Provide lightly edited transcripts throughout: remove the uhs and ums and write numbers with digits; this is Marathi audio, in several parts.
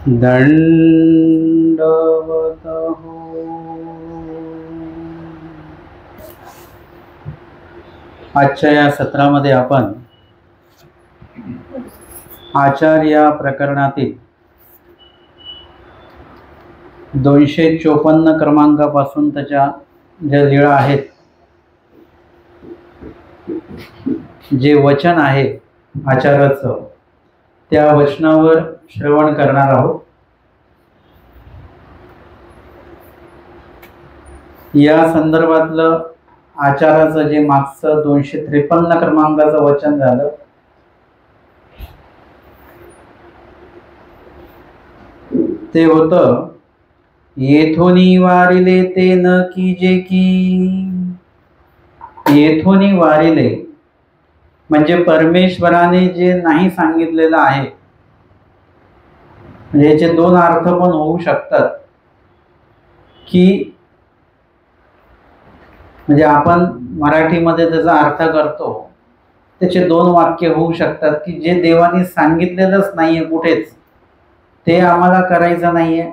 दंडवत आजच्या या सत्रामध्ये आपण आचार या प्रकरणातील 254 क्रमांकापासून त्याच्या ज्या लीळा आहेत, जे वचन आहे आचाराचं, त्या वचनावर श्रवण करणार आहोत। या संदर्भातलं आचाराचं जे मागचं 253 क्रमांकाचं वचन झालं, ते होतं, येथोनी वारिले ते न कीजे की। येथोनी वारिले म्हणजे परमेश्वराने जे नाही सांगितलेलं आहे, म्हणजे याचे दोन अर्थ पण होऊ शकतात की, म्हणजे आपण मराठीमध्ये त्याचा अर्थ करतो, त्याचे दोन वाक्य होऊ शकतात की जे देवाने सांगितलेलंच नाहीये कुठेच, ते आम्हाला करायचं नाहीये,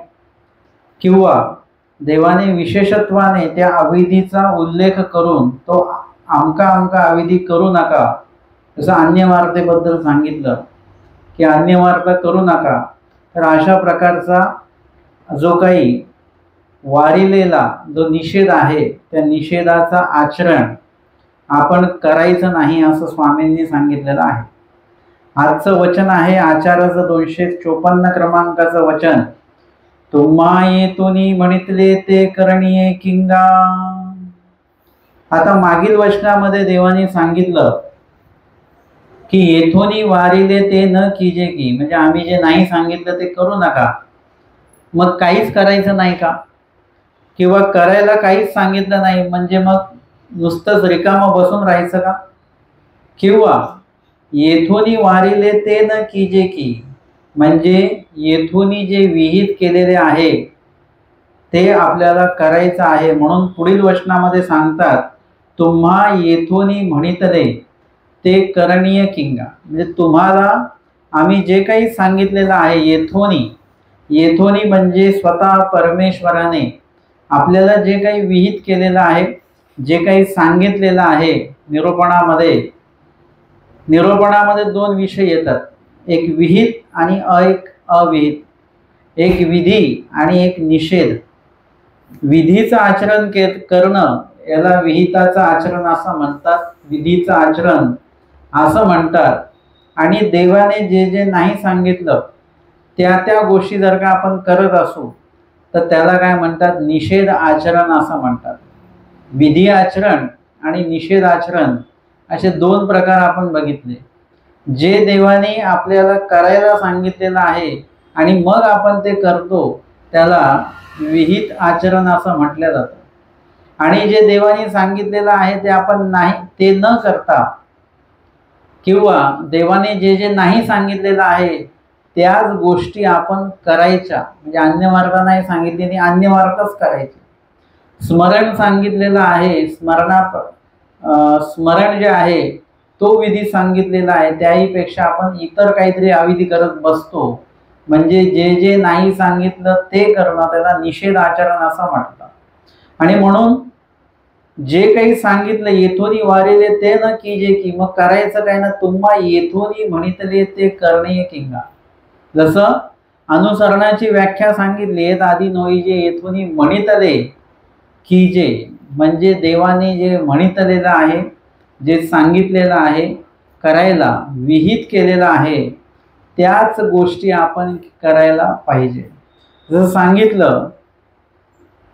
किंवा देवाने विशेषत्वाने त्या अविधीचा उल्लेख करून तो आमका आमका अविधी करू नका, जसं अन्यवार्तेबद्दल सांगितलं की अन्यवार्ता करू नका। तर अशा प्रकारचा जो काही वारिलेला जो निषेध आहे, त्या निषेधाचा आचरण आपण करायचं नाही असं स्वामींनी सांगितलेलं आहे। आजचं वचन आहे आचाराचं 254 क्रमांकाचं वचन, तुम्हा येतोनी म्हणितले ते करणीये किंगा। आता मागील वचनामध्ये देवाने सांगितलं की येथोनी वारिले ते न कीजे की, म्हणजे आम्ही जे नाही सांगितलं ते करू नका। मग काहीच करायचं नाही का, किंवा करायला काहीच सांगितलं नाही म्हणजे मग नुसतंच रिकामं बसून राहायचं का? किंवा येथोनी वारिले ते न कीजे की म्हणजे येथोनी जे विहित केलेले आहे ते आपल्याला करायचं आहे। म्हणून पुढील वचनामध्ये सांगतात, तुम्हा येथोनी म्हणितले ते करणीय किंगा, म्हणजे तुम्हाला आम्ही जे काही सांगितलेलं आहे येथोनी, येथोनी म्हणजे स्वतः परमेश्वराने आपल्याला जे काही विहित केलेलं आहे, जे काही सांगितलेलं आहे निरूपणामध्ये। निरूपणामध्ये दोन विषय येतात, एक विहित आणि एक अविहित, एक विधी आणि एक निषेध। विधीचं आचरण करणं याला विहिताचं आचरण असं म्हणतात, विधीचं आचरण असं म्हणतात। आणि देवाने जे जे नाही सांगितलं त्या त्या गोष्टी जर का आपण करत असू तर त्याला काय म्हणतात, निषेध आचरण असं म्हणतात। विधी आचरण आणि निषेध आचरण असे दोन प्रकार आपण बघितले। जे देवाने आपल्याला करायला सांगितलेलं आहे आणि मग आपण ते करतो त्याला विहित आचरण असं म्हटलं जातं, आणि जे देवाने सांगितलेलं आहे ते आपण नाही, ते न करता किंवा देवाने जे जे नाही सांगितलेलं आहे त्याच गोष्टी आपण करायच्या, म्हणजे अन्यवार्ता नाही सांगितलेली, अन्यवार्ताच करायची। स्मरण सांगितलेलं आहे, स्मरण जे आहे तो विधी सांगितलेला आहे, त्याहीपेक्षा आपण इतर काहीतरी अविधी करत बसतो, म्हणजे जे जे नाही सांगितलं ते करणं त्याला निषेध आचरण असं म्हणतात। आणि म्हणून जे काही सांगितलं येथोनी वारिले ते न कीजे की, मग करायचं काय ना, तुम्हा येथोनी म्हणितले ते करणीय किंगा। जसं अनुसरणाची व्याख्या सांगितली, येत आधी नोईजे येथोनी म्हणितले कीजे, म्हणजे देवाने जे म्हणितलेलं आहे, जे सांगितलेलं आहे करायला, विहित केलेलं आहे त्याच गोष्टी आपण करायला पाहिजे। जसं सांगितलं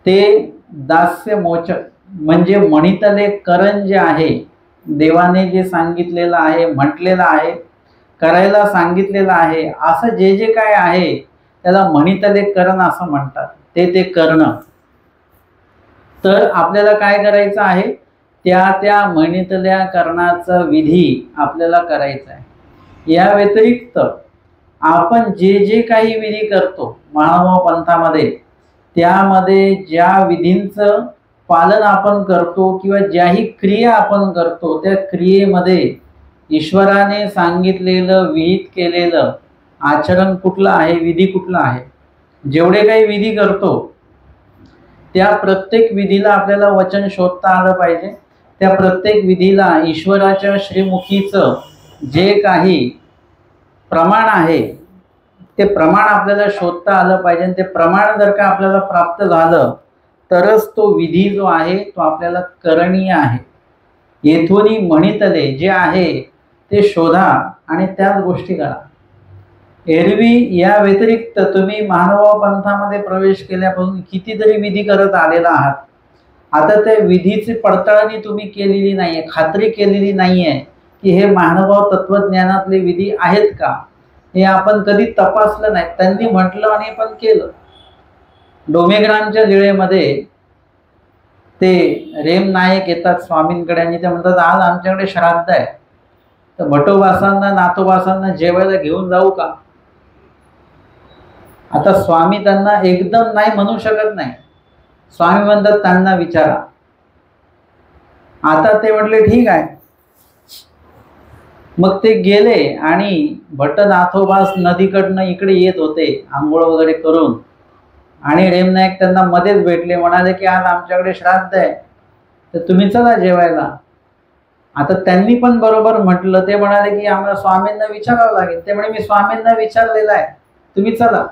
ते दास्य मोचक, म्हणजे म्हणितले करण जे आहे, देवाने जे सांगितलेलं आहे, म्हटलेलं आहे, करायला सांगितलेलं आहे, असं जे जे काय आहे त्याला म्हणितले करण असं म्हणतात, ते करणं। तर आपल्याला काय करायचं आहे, त्या त्या म्हणितल्या करणाचा विधी आपल्याला करायचा आहे। या व्यतिरिक्त आपण जे जे काही विधी करतो महानुभाव पंथामध्ये, त्यामध्ये ज्या विधींचं पालन आपण करतो किंवा ज्याही क्रिया आपण करतो त्या क्रियेमध्ये ईश्वराने सांगितलेलं विहित केलेलं आचरण कुठलं आहे, विधी कुठला आहे, जेवढे काही विधी करतो त्या प्रत्येक विधीला आपल्याला वचन शोधता आलं पाहिजे। त्या प्रत्येक विधीला ईश्वराच्या श्रीमुखीचं जे काही प्रमाण आहे ते प्रमाण आपल्याला शोधता आलं पाहिजे। ते प्रमाण जर का आपल्याला प्राप्त झालं तरच तो विधी जो आहे तो आपल्याला करणीय आहे। येथोनी म्हणितले जे आहे ते शोधा आणि त्याच गोष्टी करा। एरवी या व्यतिरिक्त तुम्ही महानुभाव पंथामध्ये प्रवेश केल्यापासून कितीतरी विधी करत आलेला आहात। आता त्या विधीची पडताळणी तुम्ही केलेली नाहीये, खात्री केलेली नाहीये की हे महानुभाव तत्वज्ञानातले विधी आहेत का, हे आपण कधी तपासलं नाही। त्यांनी म्हटलं आणि पण केलं। डोमेग्रामच्या लीळेमध्ये ते रेम नायक येतात स्वामींकडे आणि ते म्हणतात आज आमच्याकडे श्राद्ध आहे, तर भटोबासांना नाथोबासांना जेवायला घेऊन जाऊ का। आता स्वामी त्यांना एकदम नाही म्हणू शकत नाही। स्वामी म्हणतात त्यांना विचारा। आता ते म्हटले ठीक आहे। मग ते गेले आणि भट्ट नाथोबास नदीकडनं इकडे येत होते आंघोळ वगैरे करून, आणि रेमनायक त्यांना मध्येच भेटले, म्हणाले की आज आमच्याकडे श्राद्ध आहे तर तुम्ही चला जेवायला। आता त्यांनी पण बरोबर म्हटलं, ते म्हणाले की आम्हाला स्वामींना विचारावं लागेल। ते म्हणे मी स्वामींना विचारलेलं आहे, तुम्ही चला।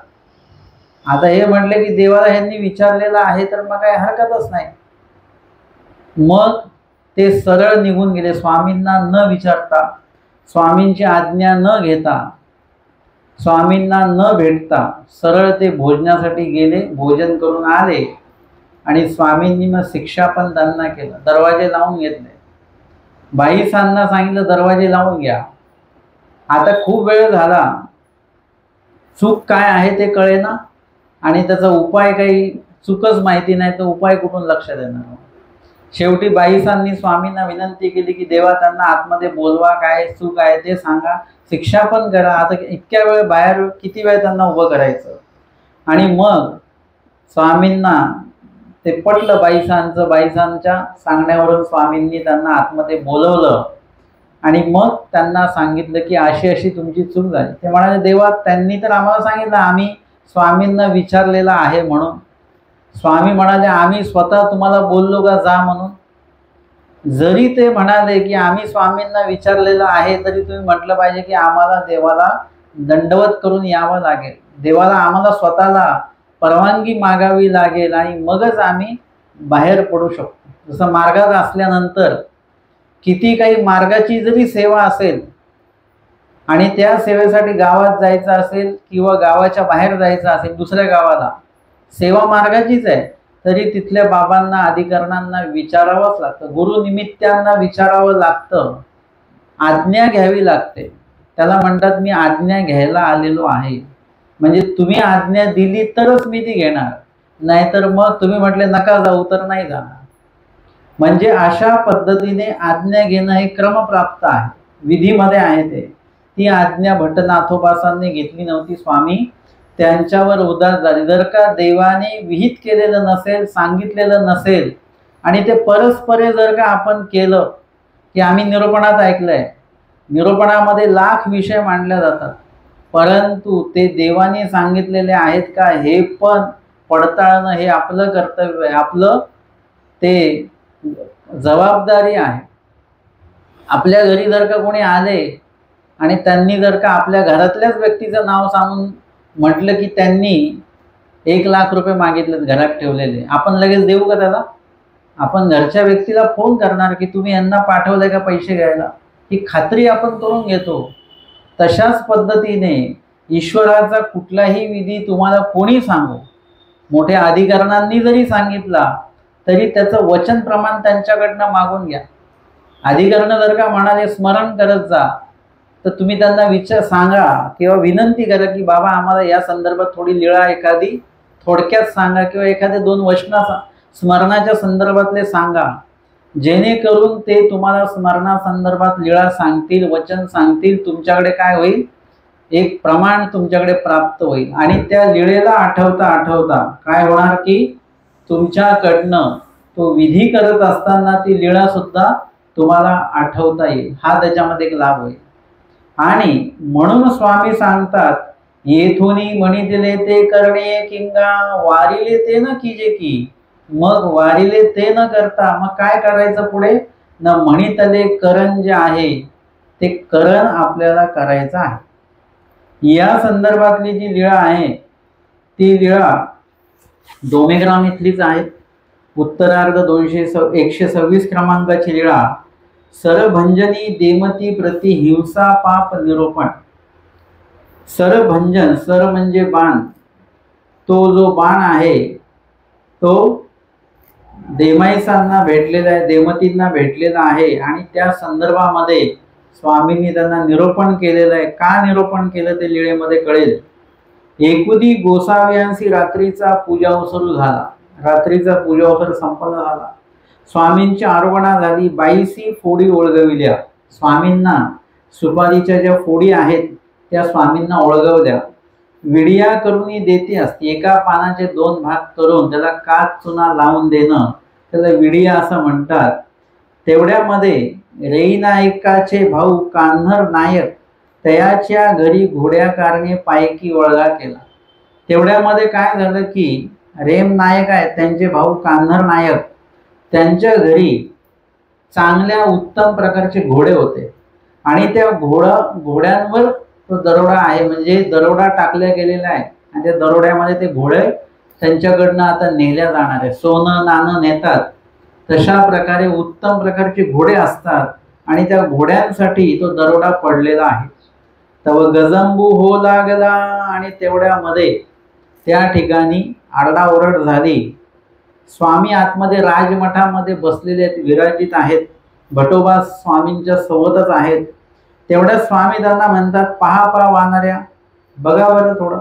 आता हे म्हटले की देवाला ह्यांनी विचारलेलं आहे तर मग काही हरकतच नाही। मग ते सरळ निघून गेले, स्वामींना न विचारता, स्वामींची आज्ञा न घेता, स्वामींना न भेटता सरळ ते भोजनासाठी गेले। भोजन करून आले आणि स्वामींनी मग शिक्षा पण त्यांना केलं, दरवाजे लावून घेतले। बाईसांना सांगितलं दरवाजे लावून घ्या। आता खूप वेळ झाला, चूक काय आहे ते कळेना आणि त्याचा उपाय काही चूकच माहिती नाही, तर उपाय कुठून लक्षात येणार। शेवटी बाईसांनी स्वामींना विनंती केली की देवा त्यांना आतमध्ये बोलवा, काय चूक आहे ते सांगा, शिक्षा पण करा। आता इतक्या वेळ बाहेर किती वेळ त्यांना उभं करायचं। आणि मग स्वामींना ते पटलं बाईसांचं। बाईसांच्या सांगण्यावरून स्वामींनी त्यांना आतमध्ये बोलवलं आणि मग त्यांना सांगितलं की अशी अशी तुमची चूक झाली। ते म्हणाले देवा त्यांनी तर आम्हाला सांगितलं, आम्ही स्वामींना विचारलेलं आहे म्हणून। स्वामी म्हणाले आम्ही स्वतः तुम्हाला बोललो का जा म्हणून। जरी ते म्हणाले की आम्ही स्वामींना विचारलेलं आहे तरी तुम्ही म्हटलं पाहिजे की आम्हाला देवाला दंडवत करून यावं लागेल, देवाला आम्हाला स्वतःला परवानगी मागावी लागेल आणि मगच आम्ही बाहेर पडू शकतो। जसं मार्गात असल्यानंतर किती काही मार्गाची जरी सेवा असेल आणि त्या सेवेसाठी गावात जायचं असेल किंवा गावाच्या बाहेर जायचं असेल दुसऱ्या गावाला, सेवा मार्गाचीच आहे, तरी तिथल्या बाबांना अधिकाऱ्यांना विचारावंच लागतं, गुरुनिमित्तांना विचारावं लागतं, आज्ञा घ्यावी लागते। त्याला म्हणतात मी आज्ञा घ्यायला आलेलो आहे। म्हणजे तुम्ही आज्ञा दिली तरच मी ती घेणार, नाहीतर मग तुम्ही म्हटले नका जाऊ तर नाही जाणार। म्हणजे अशा पद्धतीने आज्ञा घेणं हे क्रमप्राप्त आहे, विधीमध्ये आहे ते। ती आज्ञा भट्ट नाथोबासांनी घेतली नव्हती, स्वामी त्यांच्यावर उदास झाले। जर का देवाने विहित केलेलं नसेल, सांगितलेलं नसेल आणि ते परस्परे जर का आपण केलं की आम्ही निरूपणात ऐकलंय, निरूपणामध्ये लाख विषय मांडले जातात, परंतु ते देवाने सांगितलेले आहेत का हे पण पडताळणं हे आपलं कर्तव्य आहे, आपलं ते जबाबदारी आहे। आपल्या घरी जर का कोणी आले आणि त्यांनी जर का आपल्या घरातल्याच व्यक्तीचं नाव सांगून म्हटलं की त्यांनी 1 लाख रुपये मागितलेत घरात ठेवलेले, आपण लगेच देऊ का त्याला? आपण घरच्या व्यक्तीला फोन करणार की तुम्ही यांना पाठवलंय का पैसे घ्यायला, ही खात्री आपण करून घेतो। तशाच पद्धतीने ईश्वराचा कुठलाही विधी तुम्हाला कोणी सांगो, मोठ्या अधिकाऱ्यांनी जरी सांगितला तरी त्याचं वचन प्रमाण त्यांच्याकडनं मागून घ्या। अधिकाऱ्यांना जर का म्हणाले स्मरण करत जा, तर तुम्ही त्यांना सांगा किंवा विनंती करा की बाबा आम्हाला या संदर्भात थोडी लीळा एखादी थोडक्यात सांगा किंवा एखादे 2 वचन स्मरणाच्या संदर्भातले सांगा, जेणेकरून ते तुम्हाला स्मरणासंदर्भात लीळा सांगतील, वचन सांगतील। तुमच्याकडे काय होईल, एक प्रमाण तुमच्याकडे प्राप्त होईल आणि त्या लीळेला आठवता आठवता काय होणार की तुमच्याकडनं तो विधी करत असताना ती लीळा सुद्धा तुम्हाला आठवता येईल। हा त्याच्यामध्ये एक लाभ होईल। आणि म्हणून स्वामी सांगतात येथोनी म्हणितले ते करणे किंगा वारिले ते न कीजे की, मग वारिले ते न करता मग काय करायचं पुढे न म्हणितले करण जे आहे ते करण आपल्याला करायचं आहे। या संदर्भातली जी लीळा आहे ती लीळा डोमेग्राम इथलीच आहे। उत्तरार्ध 126 क्रमांकाची लीळा सरभंजनी देमती प्रति हिंसा पाप निरूपण। सरभंजन, सर म्हणजे बाण, तो जो बाण आहे तो देमाईसांना भेटलेला आहे, देमतींना भेटलेला आहे आणि त्या संदर्भामध्ये स्वामींनी त्यांना निरूपण केलेलं आहे। का निरूपण केलं ते लीळेमध्ये कळेल। एकुदी गोसाव्यांशी रात्रीचा पूजावसरू झाला, रात्रीचा पूजावसर संपन्न झाला। स्वामींची आरोहणा झाली, 22 फोडी ओळगविल्या। स्वामींना सुपारीच्या ज्या फोडी आहेत त्या स्वामींना ओळगवल्या। विडिया करूनी देते असते, एका पानाचे 2 भाग करून त्याला काच चुना लावून देणं त्याला विडिया असं म्हणतात। तेवढ्यामध्ये रेईनायकाचे भाऊ कान्हर नायक तयाच्या घरी घोड्या कारणे पायकी वळगा केला। तेवढ्यामध्ये काय झालं की रेम नायक आहेत त्यांचे भाऊ कान्हर नायक, त्यांच्या घरी चांगल्या उत्तम प्रकारचे घोडे होते आणि त्या घोड्यांवर तो दरोडा आहे, म्हणजे दरोडा टाकल्या गेलेला आहे आणि त्या दरोड्यामध्ये ते घोडे त्यांच्याकडनं आता नेल्या जाणार आहे। सोनं नाणं नेतात तशा प्रकारे उत्तम प्रकारचे घोडे असतात आणि त्या घोड्यांसाठी तो दरोडा पडलेला आहे। तव गजंबू हो लागला आणि तेवढ्यामध्ये त्या ठिकाणी आरडाओरड झाली। स्वामी आतमध्ये राजमठामध्ये बसलेले आहेत, विराजित आहेत, भटोबा स्वामींच्या सोबतच आहेत। तेवढ्या स्वामी त्यांना म्हणतात, पहा वानऱ्या, बघा बरं थोडं,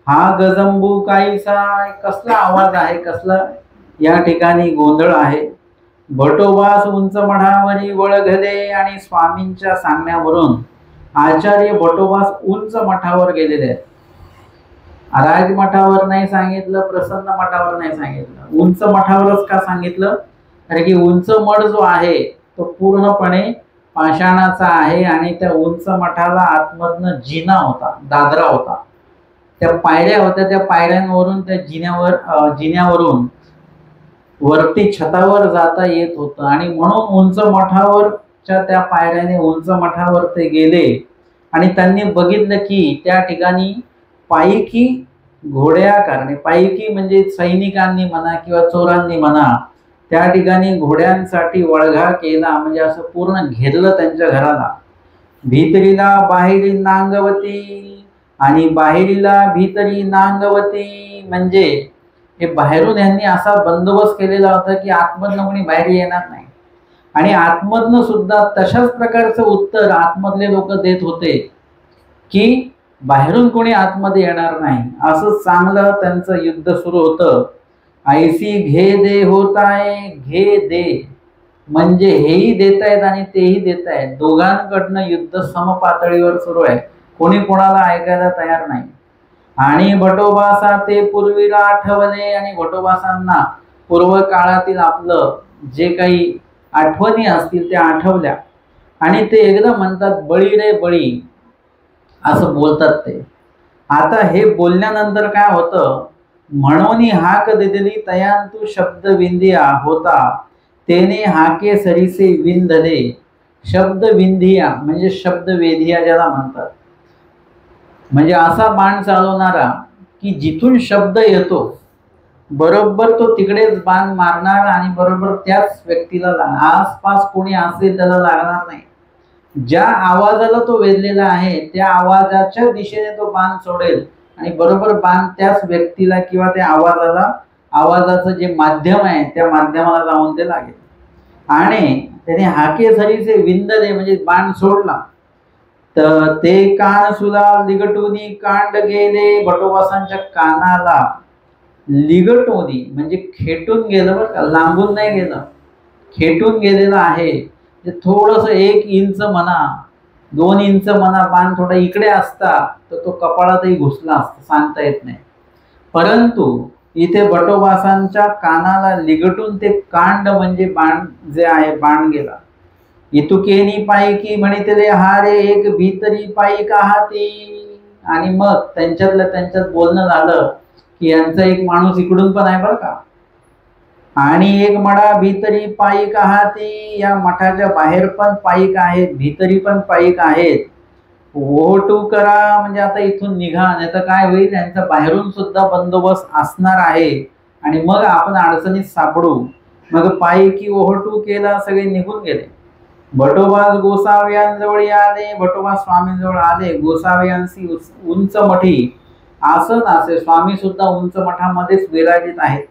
हा गजंबू काहीसा कसला आवाज आहे, कसला या ठिकाणी गोंधळ आहे। भटोबास उंच मठावरी वळघले आणि स्वामींच्या सांगण्यावरून आचार्य भटोबास उंच मठावर गेलेले आहेत। राजमठावर नाही सांगितलं, प्रसन्न मठावर नाही सांगितलं, उंच मठावरच का सांगितलं, कारण की उंच मठ जो आहे तो पूर्णपणे पाषाणाचा आहे आणि त्या उंच मठाला आतमधनं जिना होता, दादरा होता, त्या पायऱ्या होत्या, त्या पायऱ्यांवरून त्या जिन्यावरून वरती छतावर जाता येत होतं आणि म्हणून उंच मठावरच्या त्या पायऱ्याने उंच मठावर ते गेले आणि त्यांनी बघितलं की त्या ठिकाणी पायकी घोड्या कारणे, पायकी म्हणजे सैनिकांनी म्हणा किंवा चोरांनी म्हणा, त्या ठिकाणी घोड्यांसाठी वळघा केला, म्हणजे असं पूर्ण घेरलं त्यांच्या घराला। भीतरीला बाहेरी नांगवती आणि बाहेरीला भीतरी नांगवती, म्हणजे हे बाहेरून यांनी असा बंदोबस्त केलेला होता की आतमधनं कोणी बाहेर येणार नाही आणि आतमधनं सुद्धा तशाच प्रकारचं उत्तर आतमधले लोक देत होते की बाहेरून कोणी आतमध्ये येणार नाही। असं चांगलं त्यांचं युद्ध सुरू होतं। ऐसी घे दे होत आहे, घे दे म्हणजे हेही देत आहेत आणि तेही देत आहेत, दोघांकडनं युद्ध समपातळीवर सुरू आहे, कोणी कोणाला ऐकायला तयार नाही। आणि भटोबासा ते पूर्वीला आठवले आणि भटोबासांना पूर्व काळातील आपलं जे काही आठवणी असतील त्या आठवल्या आणि ते एकदम म्हणतात, बळी रे बळी असं बोलतात ते। आता हे बोलल्यानंतर काय होतं, म्हणून हाक दिली तयांतु शब्द विंदिया होता, तेने हाके सरीसे विंधले। शब्द विंधिया म्हणजे शब्द वेधिया ज्याला म्हणतात, म्हणजे असा बाण चालवणारा की जिथून शब्द येतो बरोबर तो तिकडेच बाण मारणार आणि बरोबर त्याच व्यक्तीला आसपास कोणी असेल त्याला लागणार नाही। ज्या आवाजाला तो वेधलेला आहे त्या आवाजाच्या दिशेने तो बाण सोडेल आणि बरोबर बाण त्याच व्यक्तीला किंवा त्या आवाजाचं जे माध्यम आहे त्या माध्यमाला जाऊन ते लागेल। आणि त्याने हाके सरीचे विंदले म्हणजे बाण सोडला तर ते कान सुला लिगटुनी कांड गेले, भटोबासांच्या कानाला लिगटोनी म्हणजे खेटून गेलं, बरं का, लांबून नाही गेलं, खेटून गेलेलं आहे। थोडस 1 इंच म्हणा 2 इंच म्हणा बाण थोडा इकडे असता तर तो कपाळातही घुसला असता, सांगता येत नाही, परंतु इथे भटोबासांच्या कानाला लिगटून ते कांड म्हणजे बाण जे आहे बाण गेला। इतुकेनी पायकी म्हणितले हारे एक भीतरी पायिका हाती, आणि मग त्यांच्यातल्या त्यांच्यात बोलणं झालं की यांचा एक माणूस इकडून पण आहे बरं का, आणि एक मडा भीतरी पायिक आहाती, या मठाच्या बाहेर पण पायिक आहेत, भीतरी पण पायिक आहेत. ओटू करा म्हणजे आता इथून निघा, नाही तर काय होईल, यांचा बाहेरून सुद्धा बंदोबस्त असणार आहे आणि मग आपण अडचणीत सापडू. मग पायिकी ओहटू केला, सगळे निघून गेले. भटोबास गोसाव्यांजवळ आले, भटोबा स्वामींजवळ आले. गोसाव्यांशी उंच मठी आसन असे, स्वामी सुद्धा उंच मठामध्येच विराजित आहेत.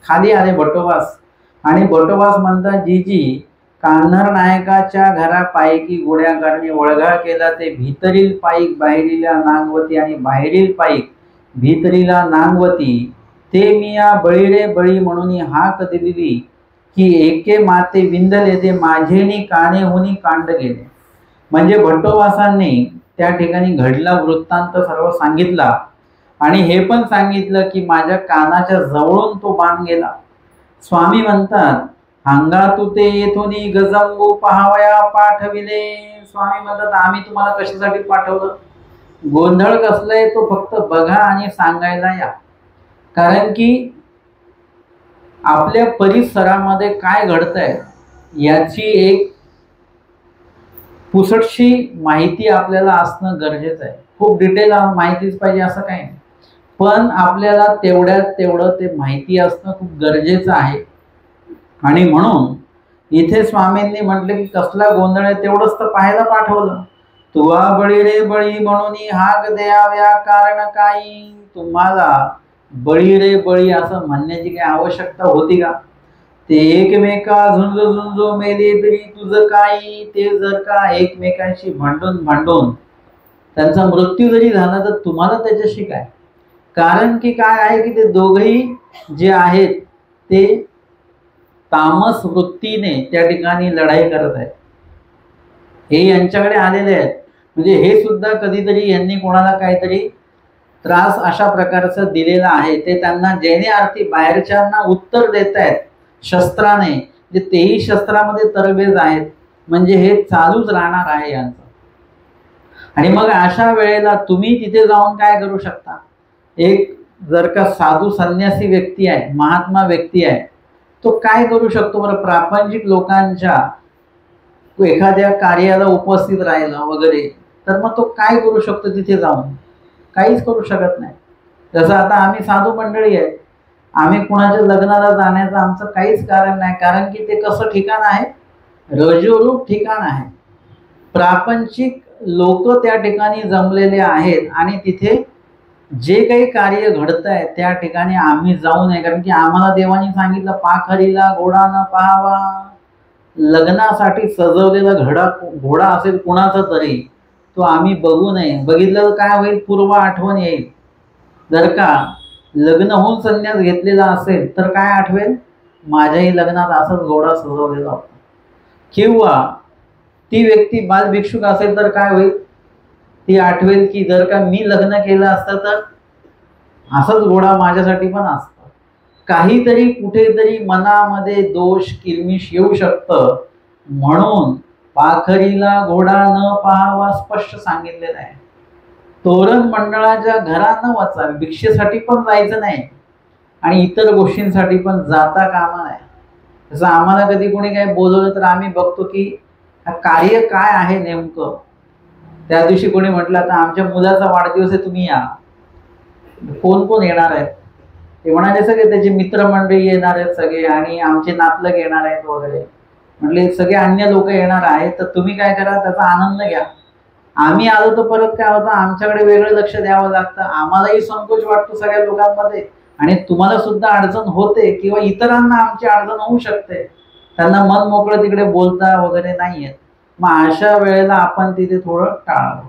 खाली आले भटोबास आणि भटोबास म्हणतात, जीजी कान्हर नायकाच्या घरा पायकी गोड्या करणे वळगा केला, ते भीतरील पायीक बाहेरीला नांगवती आणि बाहेरील पायीक भीतरीला नांगवती, ते मी या बळीरे बळी म्हणून हाक दिलेली की एके माते विंदले, ते माझेनी काणे होनी कांड गेले. म्हणजे भट्टोबासांनी त्या ठिकाणी घडला वृत्तांत सर्व सांगितला आणि हे पण सांगितलं की माझ्या कानाच्या जवळून तो बाण गेला. स्वामी म्हणतात, हांगा तू ते येथून गजंबू पहावया पाठविले. स्वामी म्हणतात, आम्ही तुम्हाला कशासाठी पाठवलं, गोंधळ कसलाय तो फक्त बघा आणि सांगायला या. कारण की आपल्या परिसरामध्ये काय घडतंय याची एक पुसटशी माहिती आपल्याला असणं गरजेचं आहे. खूप डिटेल माहितीच पाहिजे असं काही नाही, पण आपल्याला तेवढ्यात तेवढं ते माहिती असणं खूप गरजेचं आहे. आणि म्हणून इथे स्वामींनी म्हटलं की कसला गोंधळ आहे तेवढंच तर पाहायला पाठवलं. तुवा बळी रे बळी म्हणून हाक द्याव्या कारण काही, तुम्हाला बळी रे बळी असं म्हणण्याची काही आवश्यकता होती का? ते एकमेका झुंज झुंजो मेले तरी तुझं काही, ते जर का एकमेकांशी भांडून भांडून त्यांचा मृत्यू जरी झाला तर तुम्हाला त्याच्याशी काय? कारण की काय आहे की ते दोघही जे आहेत ते तामस वृत्तीने त्या ठिकाणी लढाई करत आहेत. हे यांच्याकडे आलेले आहेत. म्हणजे हे सुद्धा कधीतरी यांनी कोणाला काहीतरी त्रास अशा प्रकारचं दिलेला आहे, ते त्यांना जेणे अर्थी बाहेरच्यांना उत्तर देत आहेत शस्त्राने, जे तेही शस्त्रामध्ये तरबेज आहेत. म्हणजे हे चालूच राहणार आहे यांचं. आणि मग अशा वेळेला तुम्ही तिथे जाऊन काय करू शकता? एक जर का साधू संन्यासी व्यक्ती आहे, महात्मा व्यक्ती आहे, तो काय करू शकतो बरं? प्रापंचिक लोकांच्या एखाद्या कार्याला उपस्थित राहिला वगैरे, तर मग तो काय करू शकतो तिथे जाऊन? काहीच करू शकत नाही. जसं आता आम्ही साधू मंडळी आहेत, आम्ही कुणाच्या लग्नाला जाण्याचं आमचं काहीच कारण नाही, कारण की ते कसं ठिकाण आहे? रजोरूप ठिकाण आहे. प्रापंचिक लोक त्या ठिकाणी जमलेले आहेत आणि तिथे जे काही कार्य घडत आहे त्या ठिकाणी आम्ही जाऊ नये. कारण की आम्हाला देवाने सांगितलं, पाखरीला घोडा न पाहावा. लग्नासाठी सजवलेला घोडा असेल कुणाचा तरी, तो आम्ही बघू नये. बघितलं तर काय होईल? पूर्व आठवण येईल. जर का लग्न होऊन संन्यास घेतलेला असेल तर काय आठवेल? माझ्याही लग्नात असाच घोडा सजवलेला होता. किंवा ती व्यक्ती बालभिक्षुक असेल तर काय होईल? ती आठवेल की जर का मी लग्न केलं असतं तर असाच घोडा माझ्यासाठी पण असतं. काहीतरी कुठेतरी मनामध्ये दोष किलमिश येऊ शकतं. म्हणून पाखरीला घोडा न पाहावा स्पष्ट सांगितलेलं आहे. तोरण मंडळाच्या घरात न वाचावे, भिक्षेसाठी पण जायचं नाही आणि इतर गोष्टींसाठी पण जाता कामा नाही. जसं आम्हाला कधी कोणी काही बोलवलं तर आम्ही बघतो की कार्य काय आहे नेमकं. त्या दिवशी कोणी म्हटलं आता आमच्या मुलाचा वाढदिवस आहे, तुम्ही या. कोण कोण येणार आहेत? ते म्हणाले सगळे त्याचे मित्रमंडळी येणार आहेत सगळे आणि आमचे नातलग येणार आहेत वगैरे. म्हटले सगळे अन्य लोक येणार आहेत तर तुम्ही काय करा, त्याचा आनंद घ्या. आम्ही आलो तर परत काय होतं, आमच्याकडे वेगळं लक्ष द्यावं लागतं. आम्हालाही संकोच वाटतो सगळ्या लोकांमध्ये आणि तुम्हाला सुद्धा अडचण होते किंवा इतरांना आमची अडचण होऊ शकते. त्यांना मन मोकळं तिकडे बोलता वगैरे नाही येत. मग अशा वेळेला आपण तिथे थोडं टाळावं.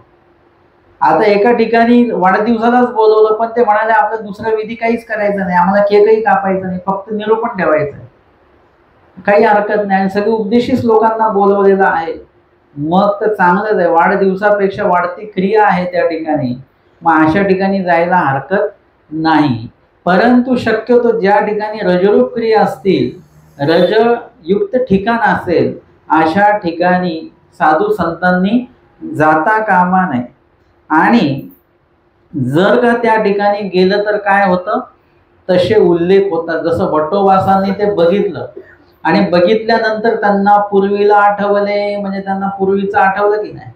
आता एका ठिकाणी वाढदिवसालाच बोलवलं पण ते म्हणाले आपलं दुसरा विधी काहीच करायचं नाही, आम्हाला केकही कापायचं नाही, फक्त निरोपण ठेवायचं आहे. काही हरकत नाही, सगळं उद्देशीच लोकांना बोलवलेलं आहे. मग तर चांगलंच आहे. वाढदिवसापेक्षा वाढती क्रिया आहे त्या ठिकाणी, मग अशा ठिकाणी जायला हरकत नाही. परंतु शक्यतो ज्या ठिकाणी रजरूप क्रिया असतील, रजयुक्त ठिकाण असेल, अशा ठिकाणी साधू संतांनी जाता कामा नये. आणि जर का त्या ठिकाणी गेलं तर काय होतं, तसे उल्लेख होतात. जसं भट्टोबासांनी ते बघितलं आणि बघितल्यानंतर त्यांना पूर्वीला आठवले, म्हणजे त्यांना पूर्वीचं आठवलं की नाही,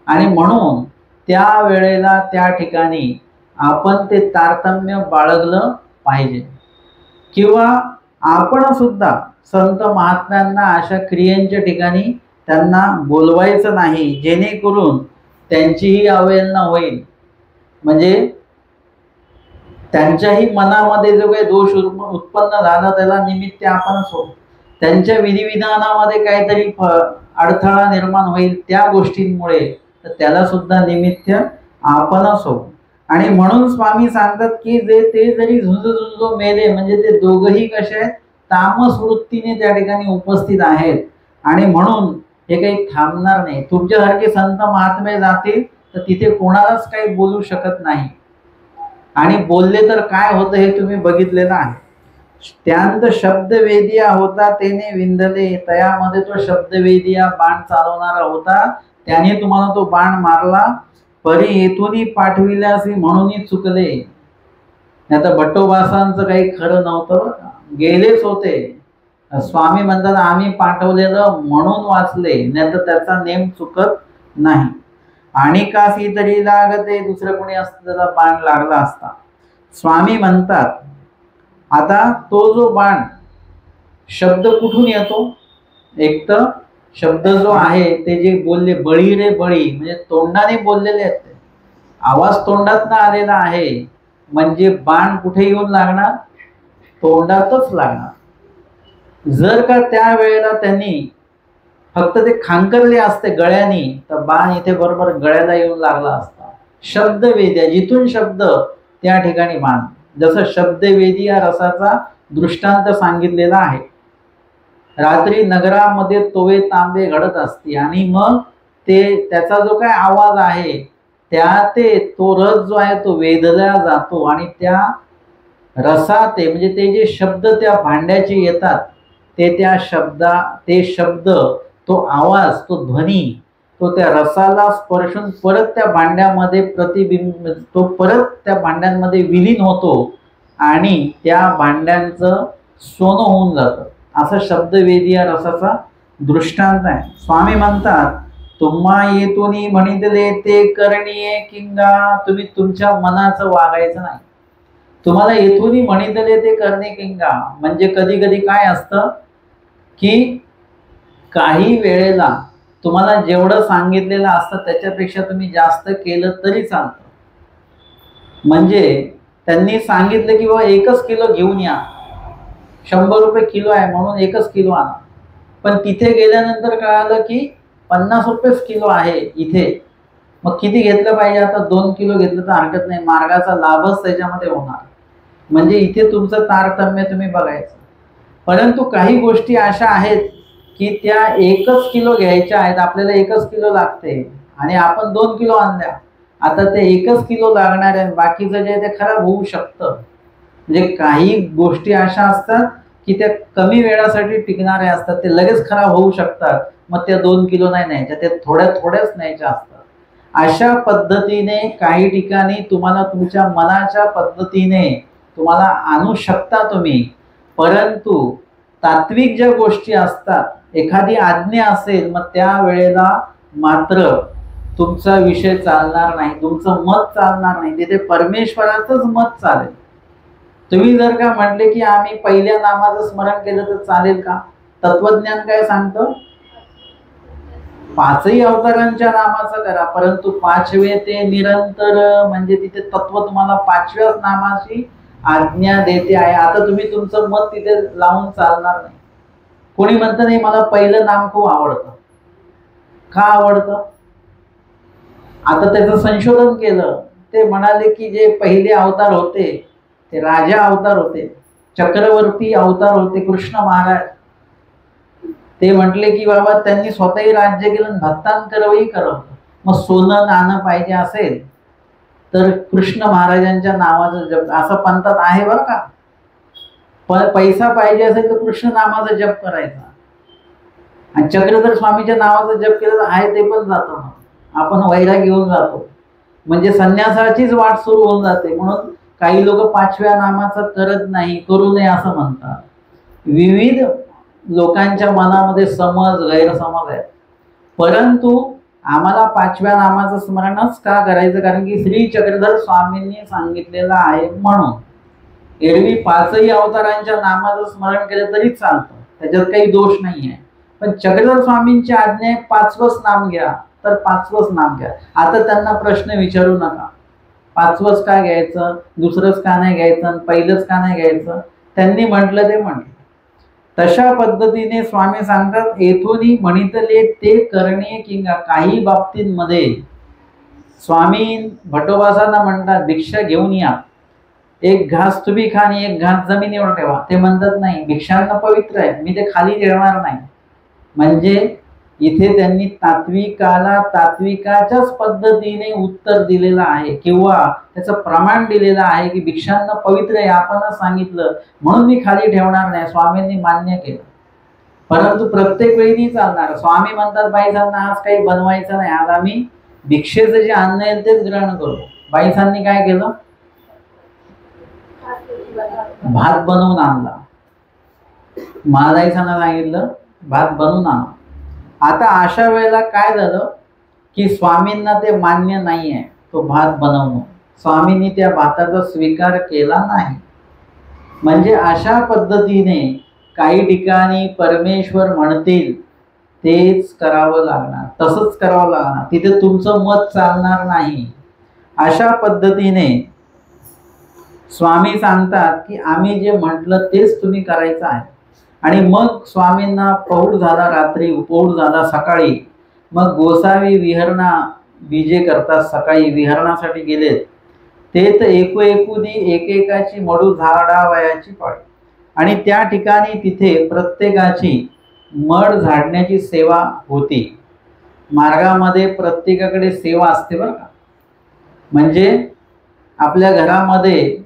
आणि म्हणून त्या वेळेला त्या ठिकाणी आपण ते तारतम्य बाळगलं पाहिजे. किंवा आपण सुद्धा संत महात्म्यांना अशा क्रियांच्या ठिकाणी त्यांना बोलवायचं नाही, जेणेकरून त्यांचीही अवहेलना होईल. म्हणजे त्यांच्याही मनामध्ये जो काही दोष उत्पन्न झाला त्याला निमित्त आपण असो, त्यांच्या विधिविधानामध्ये काहीतरी अडथळा निर्माण होईल त्या गोष्टींमुळे, तर त्याला सुद्धा निमित्त आपण असो. आणि म्हणून स्वामी सांगतात की ते जरी झुंज मेले, म्हणजे ते दोघंही कसे आहेत, तामस वृत्तीने त्या ठिकाणी उपस्थित आहेत. आणि म्हणून हे काही थांबणार नाही. तुमच्यासारखे संत महात्मे जातील तर तिथे कोणालाच काही बोलू शकत नाही. आणि बोलले तर काय होतं हे तुम्ही बघितलेलं आहे. त्यांत शब्दवेदिया होता तेने विंधले, तयामध्ये तो शब्दवेदिया बाण चालवणारा होता, त्याने तुम्हाला तो बाण मारला. परी येथूनही पाठविल्यासी म्हणूनही चुकले. आता भट्टोबासांचं काही खरं नव्हतं, गेलेच होते. स्वामी म्हणतात आम्ही पाठवलेलं म्हणून वाचले, नाही तर त्याचा नेम चुकत नाही. आणि कासी तरी लागते, दुसरं कोणी असतं त्याला बाण लागला असता. स्वामी म्हणतात आता तो जो बाण शब्द कुठून येतो, एक तर शब्द जो आहे ते जे बोलले बळी रे बळी, म्हणजे तोंडाने बोललेले आहेत, आवाज तोंडात ना आलेला आहे, म्हणजे बाण कुठे येऊन लागणार, तोंडातच लागणार. जर का त्या वेळेला त्यांनी फक्त ते खांकरले असते गळ्यानी, तर बाण इथे बरोबर गळ्याला येऊन लागला असता. शब्दवेद्या, जिथून शब्द त्या ठिकाणी बाण. जसं शब्दवेदी या रसाचा दृष्टांत सांगितलेला आहे. रात्री नगरामध्ये तोवे तांबे घडत असते आणि मग ते त्याचा जो काय आवाज आहे तो रस जो आहे तो वेधला जातो आणि त्या रसात म्हणजे ते जे शब्द त्या भांड्याचे येतात ते शब्द, तो आवाज, तो ध्वनी, तो त्या रसाला स्पर्शून परत त्या भांड्यामध्ये प्रतिबिंब, तो परत त्या भांड्यांमध्ये विलीन होतो आणि त्या भांड्यांचं सोनं होऊन जातं. असं शब्दवेदी या रसाचा दृष्टांत आहे. स्वामी म्हणतात तुम्हा येतून म्हणितले ते करणीये किंगा, तुम्ही तुमच्या मनाचं वागायचं नाही. तुम्हाला येथून म्हणितले ते करणे किंगा, म्हणजे कधी कधी काय असतं की काही वेळेला तुम्हाला जेवढं सांगितलेलं असतं त्याच्यापेक्षा तुम्ही जास्त केलं तरी चालतं. म्हणजे त्यांनी सांगितलं की बाबा 1 किलो घेऊन या, 100 रुपये किलो आहे म्हणून 1 किलो आणा, पण तिथे गेल्यानंतर कळालं की 50 रुपयेच किलो आहे इथे. मग किती घेतलं पाहिजे, आता 2 किलो घेतलं तर हरकत नाही, मार्गाचा लाभच त्याच्यामध्ये होणार. म्हणजे इथे तुमचं तारतम्य तुम्ही बघायचं. परंतु काही गोष्टी अशा आहेत की त्या 1 किलो घ्यायच्या आहेत, आपल्याला 1 किलो लागते आणि आपण 2 किलो आणल्या, आता ते 1 किलो लागणार आहे, बाकीचं जे ते खराब होऊ शकतं. म्हणजे काही गोष्टी अशा असतात की त्या कमी वेळासाठी टिकणाऱ्या असतात, ते लगेच खराब होऊ शकतात. मग त्या 2 किलो नाही न्यायच्या, ते थोड्याच न्यायच्या असतात. अशा पद्धतीने काही ठिकाणी तुम्हाला तुमच्या मनाच्या पद्धतीने तुम्हाला आणू शकता तुम्ही. परंतु तात्विक ज्या गोष्टी असतात, एखादी आज्ञा असेल, मग त्या वेळेला मात्र तुमचा विषय चालणार नाही, तुमचं मत चालणार नाही, तिथे परमेश्वराचंच मत चालेल. तुम्ही जर का म्हटले की आम्ही पहिल्या नामाचं स्मरण केलं तर चालेल का, तत्वज्ञान काय सांगतं, 5ही अवतारांच्या नामाचं करा, परंतु 5वे ते निरंतर, म्हणजे तिथे तत्व तुम्हाला 5व्याच नामाची आज्ञा देते आहे. आता तुम्ही तुमचं मत तिथे लावून चालणार नाही. कोणी म्हणतं नाही मला पहिलं नाम खूप आवडतं, का आवडतं, आता त्याचं संशोधन केलं, ते म्हणाले की जे पहिले अवतार होते ते राजा अवतार होते, चक्रवर्ती अवतार होते, कृष्ण महाराज. ते म्हटले की बाबा त्यांनी स्वतःही राज्य केलं, भक्तांकरवही करवलं. मग सोनं नाणं पाहिजे असेल तर कृष्ण महाराजांच्या नावाचं जप, असं पंथात आहे बरं का. पण पैसा पाहिजे असेल तर कृष्ण नामाचा जप करायचा, आणि चक्रधर स्वामीच्या नावाचा जप केलं तर आहे ते पण जातं. आपण वैराग घेऊन जातो. म्हणजे संन्यासाचीच वाट सुरू होऊन जाते. म्हणून काही लोक 5व्या नामाचं करत नाही, करू नये असं म्हणतात. विविध लोकांच्या मनामध्ये समज गैरसमज आहे, परंतु आम्हाला 5व्या नामाचं स्मरणच का करायचं, कारण की श्री चक्रधर स्वामींनी सांगितलेलं आहे म्हणून. एरवी 5ही अवतारांच्या नामाचं स्मरण केलं तरी चालतं, त्याच्यात काही दोष नाही आहे. पण चक्रधर स्वामींची आज्ञा आहे 5वंच नाम घ्या, तर 5वंच नाम घ्या. आता त्यांना प्रश्न विचारू नका 5वंच का घ्यायचं, दुसरंच का नाही घ्यायचं, पहिलंच का नाही घ्यायचं. त्यांनी म्हटलं ते म्हटलं. तशा पद्धतीने स्वामी सांगतात, येथून म्हणितले ते करणे किंवा काही बाबतींमध्ये स्वामी भटोबासांना म्हणतात भिक्षा घेऊन या, एक घास तुम्ही खा आणि एक घास जमिनीवर ठेवा. ते म्हणतात नाही, भिक्षांना पवित्र आहे, मी ते खाली ठेवणार नाही. म्हणजे इथे त्यांनी तात्विकाला तात्विकाच्याच पद्धतीने उत्तर दिलेलं आहे किंवा त्याचं प्रमाण दिलेलं आहे की भिक्षांना पवित्र आहे, आपणच सांगितलं म्हणून मी खाली ठेवणार नाही. स्वामींनी मान्य केलं, परंतु प्रत्येक वेळी नाही चालणार. स्वामी म्हणतात बाईसांना आज काही बनवायचं नाही, आज आम्ही भिक्षेचं जे अन्न येईल तेच ग्रहण करू. बाईसांनी काय केलं, भात बनवून आणला. महाराजांना सांगितलं भात बनवून आणा. आता अशा वेळेला काय झालं की स्वामींना ते मान्य नाही आहे तो भात बनवणं. स्वामींनी त्या भाताचा स्वीकार केला नाही. म्हणजे अशा पद्धतीने काही ठिकाणी परमेश्वर म्हणतील तेच करावं लागणार, तसंच करावं लागणार, तिथे तुमचं मत चालणार नाही. अशा पद्धतीने स्वामी सांगतात की आम्ही जे म्हटलं तेच तुम्ही करायचं आहे. आणि मग स्वामींना पौढ झाला रात्री, पौढ झाला सकाळी. मग गोसावी विहरणा विजे करतात, सकाळी विहरणासाठी गेलेत. ते तर एकोएकुनी एकेकाची मडू झाडावयाची पाळी. आणि त्या ठिकाणी तिथे प्रत्येकाची मड झाडण्याची सेवा होती. मार्गामध्ये प्रत्येकाकडे सेवा असते बरं का. म्हणजे आपल्या घरामध्ये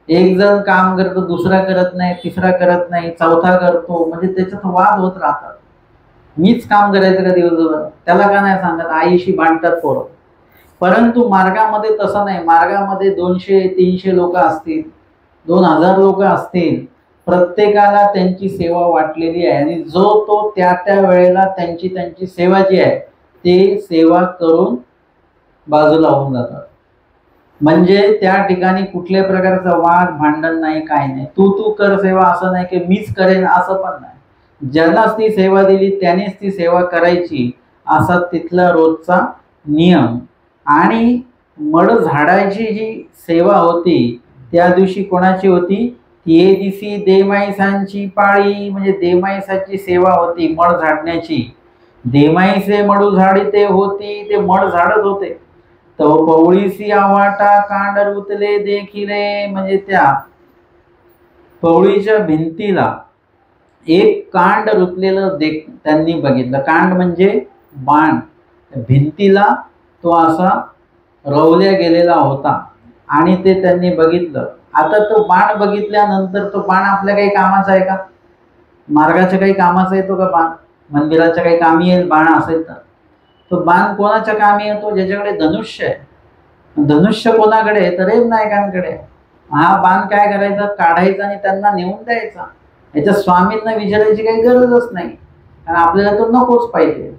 एक जण काम करतो, दुसरा करत नाही, तिसरा करत नाही, चौथा करतो, म्हणजे त्याच्यात वाद होत राहतात. मीच काम करायचं का दिवसभर, त्याला का नाही सांगत, आईशी भांडतात पोरं. परंतु मार्गामध्ये तसं नाही. मार्गामध्ये 200-300 लोक असतील, 2000 लोक असतील, प्रत्येकाला त्यांची सेवा वाटलेली आहे. आणि जो तो त्या त्या वेळेला त्यांची सेवा जी आहे ते सेवा करून बाजूला होऊन जातात. म्हणजे त्या ठिकाणी कुठल्याही प्रकारचा वाद भांडण नाही, काय नाही. तू कर सेवा असं नाही की मीच करेन असं पण नाही. ज्यालाच ती सेवा दिली त्यानेच ती सेवा करायची असा तिथला रोजचा नियम. आणि मड झाडाची जी सेवा होती त्या दिवशी कोणाची होती, ते दिवशी देमाईसांची पाळी. म्हणजे देमाईसाची सेवा होती मड झाडण्याची. देमाईसे मडू झाडीते होती, ते मड झाडत होते. तो पवळीसी आवाटा कांड रुतले देखिले. म्हणजे त्या पवळीच्या भिंतीला एक कांड रुतलेलं त्यांनी बघितलं. कांड म्हणजे बाण, भिंतीला तो असा रवल्या गेलेला होता आणि ते त्यांनी बघितलं. आता तो बाण बघितल्यानंतर तो बाण आपल्या काही कामाचा आहे का, मार्गाच्या काही कामाचा येतो का बाण, मंदिराच्या काही कामी येईल बाण असेल तर. तो बाण कोणाच्या कामी येतो, ज्याच्याकडे धनुष्य आहे. धनुष्य कोणाकडे आहे, तर रेमनायकांकडे. हा बाण काय करायचा, काढायचा आणि त्यांना नेऊन द्यायचा. याच्या स्वामींना विचारायची काही गरजच नाही, कारण आपल्याला तो नकोच पाहिजे.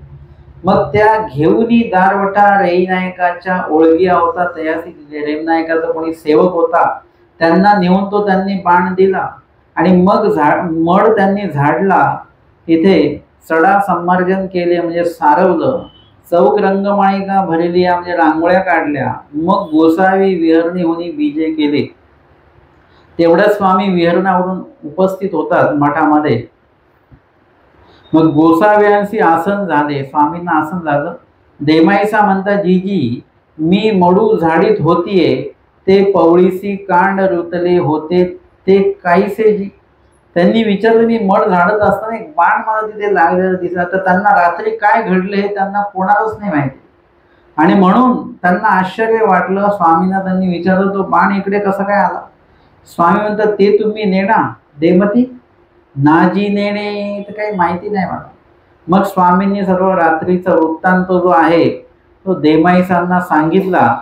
मग त्या घेऊनी दारवटा रेमनायकाच्या ओळखीया होता तयासी. रेमनायकाचा कोणी सेवक होता, त्यांना नेऊन तो त्यांनी बाण दिला. आणि मग मड त्यांनी झाडला, तिथे सडा संमार्जन केले म्हणजे सारवलं. चौक रंगमाळिका भरली म्हणजे रांगोळ्या काढल्या. मग गोसावी विहरणी होणी विजय केले. तेवढ्या स्वामी विहरणावरून उपस्थित होतात मठामध्ये. मग गोसाव्यांशी आसन झाले, स्वामींना आसन झालं. देमाईसा म्हणता जीजी मी मडू झाडीत होतीये, ते पवळीसी कांड रुतले होते ते काहीसे जी. त्यांनी विचारलं, मी मड झाडत असताना एक बाण मला तिथे लागलेलं दिसला. तर त्यांना रात्री काय घडलं हे त्यांना कोणालाच नाही माहिती. आणि म्हणून त्यांना आश्चर्य वाटलं. स्वामींना त्यांनी विचारलं, तो बाण इकडे कसा काय आला. स्वामी म्हणतात, ते तुम्ही नेणा देमती नाजी नेणे, तर काही माहिती नाही मला. मग स्वामींनी सर्व रात्रीचा वृत्तांत जो आहे तो देमाईसांना सांगितला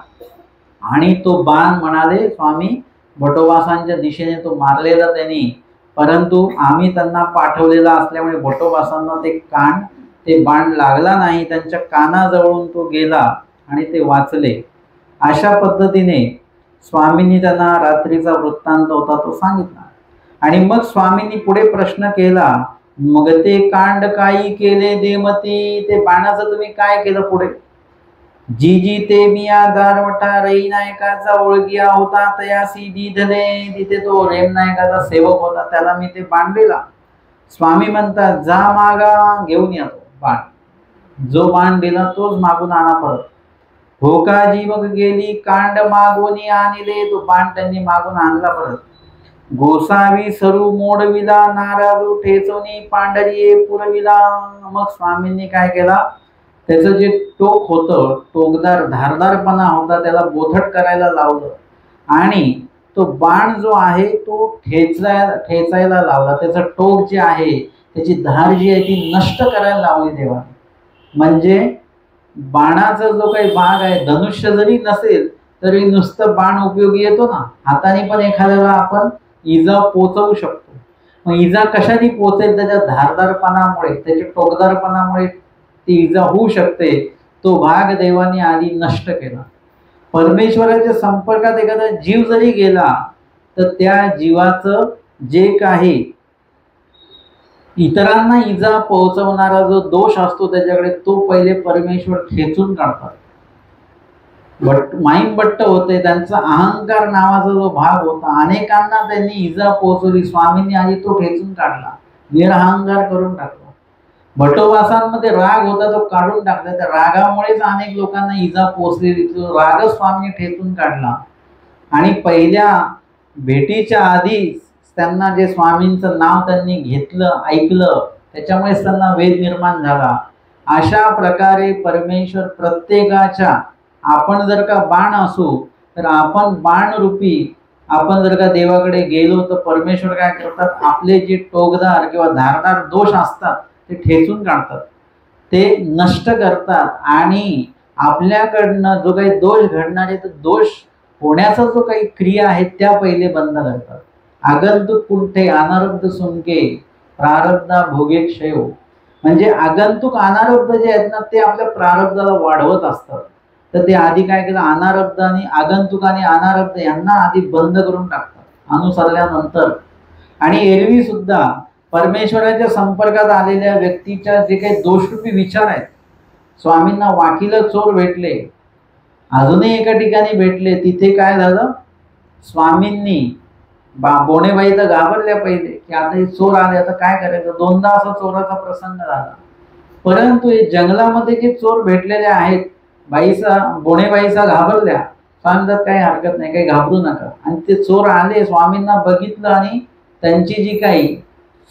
आणि तो बाण म्हणाले स्वामी भटोबासांच्या दिशेने तो मारलेला त्यांनी, परंतु आम्ही त्यांना पाठवलेला असल्यामुळे भटोबासांना ते बाण लागला नाही, त्यांच्या कानाजवळून तो गेला आणि ते वाचले. अशा पद्धतीने स्वामींनी त्यांना रात्रीचा वृत्तांत होता तो सांगितला. आणि मग स्वामींनी पुढे प्रश्न केला, मग ते कांड काही केले देमती, ते बाणाचं तुम्ही काय केलं पुढे? जी जी ते मिया दारवटा रई नायकाचा ओळखिया होता तयासी दिधले, तिथे तो रेम नायकाचा सेवक होता, त्याला मी ते बाण दिला. स्वामी म्हणतात जा मागा घेऊन या तो बाण, जो बाण दिला तोच मागून आणा परत. भोकाजी मग गेली कांड मागोनी आणले, तो बाण त्यांनी मागून आणला परत. गोसावी सरू मोडविला नाराजू ठेचोनी पांढरीये पुरविला. मग स्वामींनी काय केला, त्याचं जे टोक होतं, टोकदार धारदारपणा होता, त्याला बोथट करायला लावलं आणि तो बाण जो आहे तो ठेचायला लावला. त्याचं टोक जे आहे, त्याची धार जी आहे ती नष्ट करायला लावली देवा. म्हणजे बाणाचा जो काही भाग आहे, धनुष्य जरी नसेल तरी नुसतं बाण उपयोगी येतो ना, हाताने पण एखाद्याला आपण इजा पोचवू शकतो. मग इजा कशाने पोचेल? त्याच्या धारदारपणामुळे, त्याच्या टोकदारपणामुळे ती इजा होऊ शकते. तो भाग देवाने आधी नष्ट केला. परमेश्वराच्या संपर्कात एखादा जीव जरी गेला तर त्या जीवाचं जे काही इतरांना इजा पोहोचवणारा जो दोष असतो त्याच्याकडे, तो पहिले परमेश्वर ठेचून काढतात. माईमबट्ट होते, त्यांचा अहंकार नावाचा जो भाग होता, अनेकांना त्यांनी इजा पोहोचवली. स्वामींनी आधी तो ठेचून काढला, निरअहंकार करून टाकला. भटोबासांमध्ये राग होता, तो काढून टाकला. त्या रागामुळेच अनेक लोकांना इजा पोहोचलेली, तो राग स्वामींनी ठेचून काढला. आणि पहिल्या भेटीच्या आधी त्यांना जे स्वामींचं नाव त्यांनी घेतलं, ऐकलं, त्याच्यामुळेच त्यांना वेद निर्माण झाला. अशा प्रकारे परमेश्वर प्रत्येकाच्या, आपण जर का बाण असू तर आपण बाण रूपी आपण जर का देवाकडे गेलो तर परमेश्वर काय करतात, आपले जे टोकदार किंवा धारदार दोष असतात ते ठेचून काढतात, ते नष्ट करतात. आणि आपल्याकडनं जो काही दोष घडणारे, तर दोष होण्याचा जो काही क्रिया आहे त्या पहिले बंद करतात. आगंतुक कुंठे अनारब्ध सुनके प्रारब्धा भोगे क्षयो. म्हणजे आगंतुक अनारब्ध जे आहेत ना, ते आपल्या प्रारब्धाला वाढवत असतात. तर ते आधी काय केलं, अनारब्ध आणि आगंतुक आणि अनारब्ध यांना आधी बंद करून टाकतात अनुसरल्यानंतर. आणि एरवी सुद्धा परमेश्वराच्या संपर्कात आलेल्या व्यक्तीच्या जे काही दोषरूपी विचार आहेत, स्वामींना वाकीला चोर भेटले, अजूनही एका ठिकाणी भेटले, तिथे काय झालं, स्वामींनी बोणेबाई तर घाबरल्या पहिले की आता हे चोर आले, आता काय करायचं. दोनदा असा चोराचा प्रसंग झाला. परंतु हे जंगलामध्ये जे चोर भेटलेले आहेत, बोणेबाईचा घाबरल्या. सांगतात काही हरकत नाही, काही घाबरू नका. आणि ते चोर आले, स्वामींना बघितलं आणि त्यांची जी काही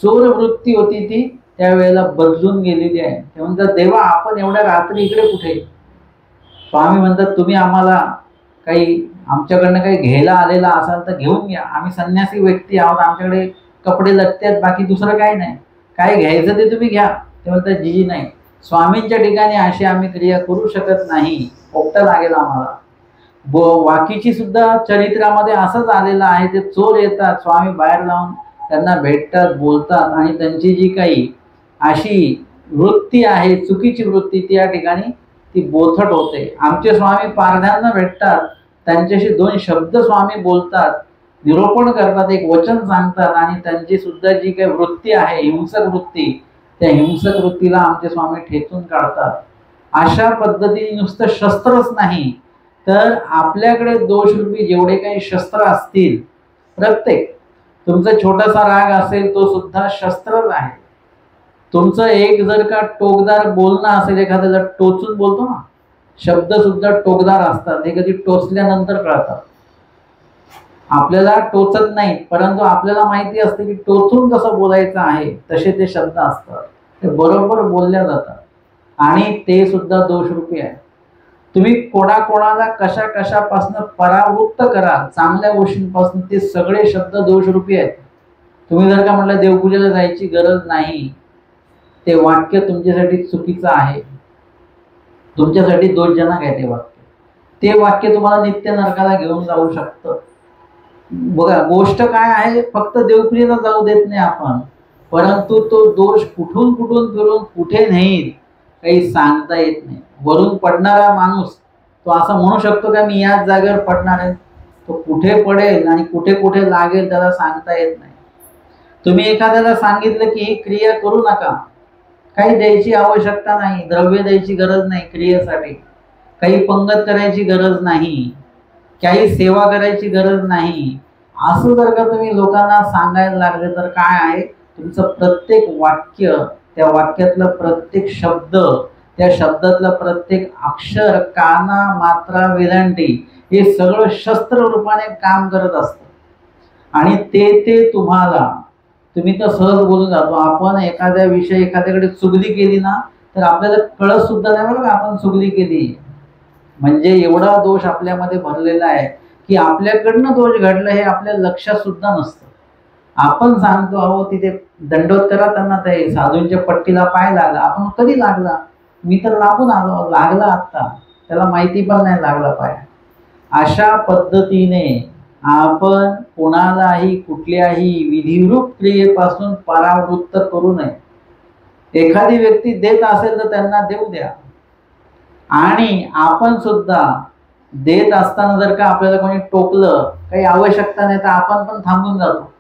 चोर वृत्ती होती ती त्यावेळेला बदलून गेलेली आहे. ते म्हणतात देवा आपण एवढ्या रात्री इकडे कुठे? स्वामी म्हणतात तुम्ही आम्हाला काही आमच्याकडनं काही घ्यायला आलेला असाल तर घेऊन घ्या, आम्ही संन्यासी व्यक्ती आहोत, आमच्याकडे कपडे लत्ते आहेत, बाकी दुसरं काही नाही, काय घ्यायचं ते तुम्ही घ्या. ते म्हणतात जी नाही, स्वामींच्या ठिकाणी अशी आम्ही क्रिया करू शकत नाही, पोपटा लागेल आम्हाला. वाकीची सुद्धा चरित्रामध्ये असंच आलेलं आहे. ते चोर येतात, स्वामी बाहेर जाऊन त्यांना भेटतात, बोलतात आणि त्यांची जी काही अशी वृत्ती आहे, चुकीची वृत्ती, ती या ठिकाणी ती बोथट होते. आमचे स्वामी पारध्यांना भेटतात, त्यांच्याशी दोन शब्द स्वामी बोलतात, निरोपण करतात, एक वचन सांगतात आणि त्यांची सुद्धा जी काही वृत्ती आहे, हिंसक वृत्ती, त्या हिंसक वृत्तीला आमचे स्वामी ठेचून काढतात. अशा पद्धतीने नुसतं शस्त्रच नाही तर आपल्याकडे दोषरूपी जेवढे काही शस्त्र असतील, प्रत्येक तुमचा छोटासा राग असेल तो सुद्धा शस्त्रच आहे. तुमचं एक जर का टोकदार बोलणं असेल, एखाद्याला टोचून बोलतो ना, शब्द सुद्धा टोकदार असतात, हे कधी टोचल्यानंतर कळतात. आपल्याला टोचत नाहीत, परंतु आपल्याला माहिती असते की टोचून कसं बोलायचं आहे, तसे ते शब्द असतात, ते बरोबर बोलल्या जातात आणि ते सुद्धा दोषरूपी आहे. तुम्ही कोणाकोणाला कशा कशापासून परावृत्त कराल, चांगल्या गोष्टींपासून, ते सगळे शब्द दोषरूपी आहेत. तुम्ही जर का म्हटलं देवपूजेला जायची गरज नाही, ते वाक्य तुमच्यासाठी चुकीचं आहे. तुमच्यासाठी दोषजनक आहे ते वाक्य. ते वाक्य तुम्हाला नित्य नरकाला घेऊन जाऊ शकतं. बघा, गोष्ट काय आहे, फक्त देवप्रियला जाऊ देत नाही आपण, परंतु तो दोष कुठून कुठून फिरून कुठे नेईल काही सांगता येत नाही. वरून पडणारा माणूस तो असं म्हणू शकतो का मी याच जागेवर पडणार आहे? तो कुठे पडेल आणि कुठे कुठे लागेल त्याला सांगता येत नाही. तुम्ही एखाद्याला सांगितलं की ही क्रिया करू नका, काही द्यायची आवश्यकता नाही, द्रव्य द्यायची गरज नाही क्रियेसाठी, काही पंगत करायची गरज नाही, काही सेवा करायची गरज नाही, असं जर का तुम्ही लोकांना सांगायला लागले तर काय आहे, तुमचं प्रत्येक वाक्य, त्या वाक्यातलं प्रत्येक शब्द, त्या शब्दातलं प्रत्येक अक्षर, काना, मात्रा, वेलांटी हे सगळं शस्त्र रूपाने काम करत असतं. आणि ते तुम्हाला, तुम्ही तर सहज बोलून जातो. आपण एखाद्या विषय एखाद्याकडे चुगली केली ना तर आपल्याला कळत सुद्धा नाही बरं का आपण चुगली केली. म्हणजे एवढा दोष आपल्यामध्ये भरलेला आहे की आपल्याकडनं दोष घडला हे आपल्या लक्षात सुद्धा नसतं. आपण सांगतो अहो तिथे दंडोत करा त्यांना, ते साधूंच्या पट्टीला पाय लागला. आपण कधी लागला? मी तर लागून आलो, लागला आत्ता, त्याला माहिती पण नाही लागला पाय. अशा पद्धतीने आपण कोणालाही कुठल्याही विधिरूप क्रियेपासून परावृत्त करू नये. एखादी व्यक्ती देत असेल तर त्यांना देऊ द्या, आणि आपण सुद्धा देत असताना जर का आपल्याला कोणी टोकलं, काही आवश्यकता नाही तर आपण पण थांबून जातो.